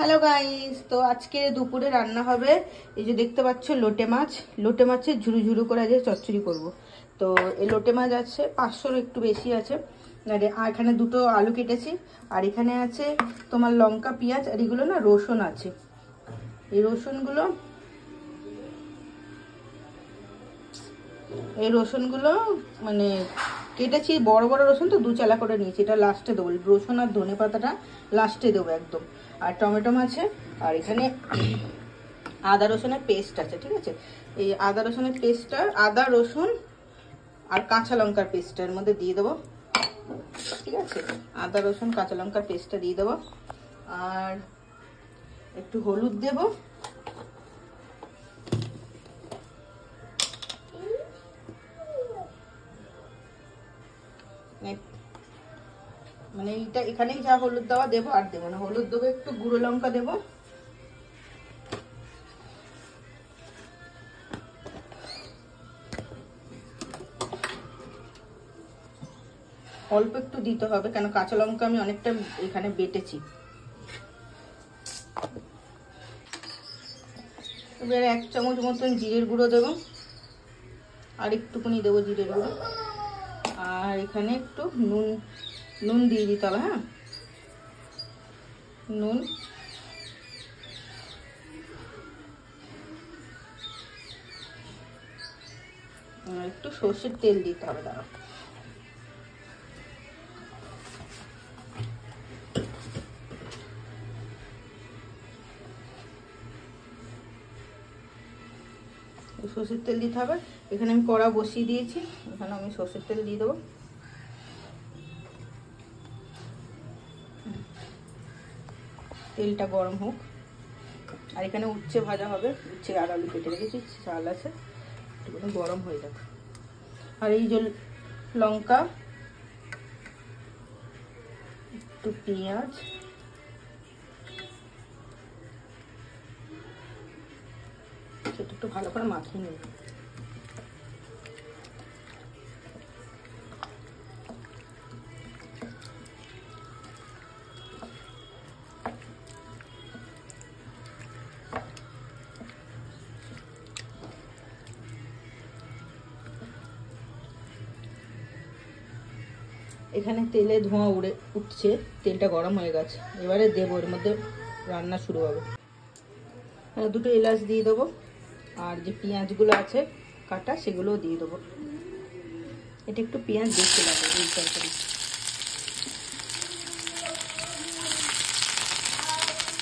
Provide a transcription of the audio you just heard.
Hello guys, তো আজকে দুপুরে রান্না হবে। এই যে দেখতে পাচ্ছ লোটে মাছের ঝুরু ঝুরু করে আজকে চচ্চড়ি করব। তো এই লোটে মাছ আছে 500-র একটু বেশি আছে। আর এখানে দুটো আলু কেটেছি, আর এখানে আছে তোমার লঙ্কা, পেঁয়াজ, আর এগুলো না রসুন আছে। এই রসুনগুলো মানে কেটেছি, বড় বড় রসুন তো 2 চালা করে নিয়েছি। এটা লাস্টে দেবো, রসুন আর ধনে পাতাটা লাস্টে দেবো একদম। আর টমেটো আছে, আর এখানে আদা রসুনের পেস্ট আছে। ঠিক আছে, এই আদা রসুনের পেস্টটা, আদা রসুন আর কাঁচা লঙ্কার পেস্টের মধ্যে দিয়ে দেবো। ঠিক আছে, আদা রসুন কাঁচা লঙ্কার পেস্টটা দিয়ে দেবো, আর একটু হলুদ দেবো, মানে এইটা এখানেই যা হলুদ দেওয়া দেবো, আর দেবো না। হলুদ দেবো, একটু গুঁড়ো লঙ্কা দেবো, অল্প একটু দিতে হবে, কেন কাঁচা লঙ্কা আমি অনেকটা এখানে বেটেছি। এবার 1 চামচ মতন জিরের গুঁড়ো দেবো, আর একটুখানি দেবো জিরের গুঁড়ো, আর এখানে একটু নুন দিয়ে দিতে হবে। হ্যাঁ, নুন, একটু সর্ষের তেল দিতে হবে। দাঁড়াও, সর্ষের তেল দিতে হবে। এখানে আমি কড়া বসিয়ে দিয়েছি, এখানে আমি সর্ষের তেল দিয়ে দেবো। তেলটা গরম হোক, আর এখানে উচ্ছে ভাজা হবে। উচ্ছে আর আলু কেটে রেখেছি, চাল আছে, একটু গরম হয়ে যাবে। আর এই যে লঙ্কা, একটু পেঁয়াজ, সেটা একটু ভালো করে মাখিয়ে নেব। এখানে তেলে ধোঁয়া উঠছে, তেলটা গরম হয়ে গেছে। এবারে দেবো, এর মধ্যে রান্না শুরু হবে। দুটো এলাচ দিয়ে দেবো, আর যে পেঁয়াজগুলো আছে কাটা, সেগুলোও দিয়ে দেবো। এটা একটু পেঁয়াজ বেশি লাগে এই তরকারি।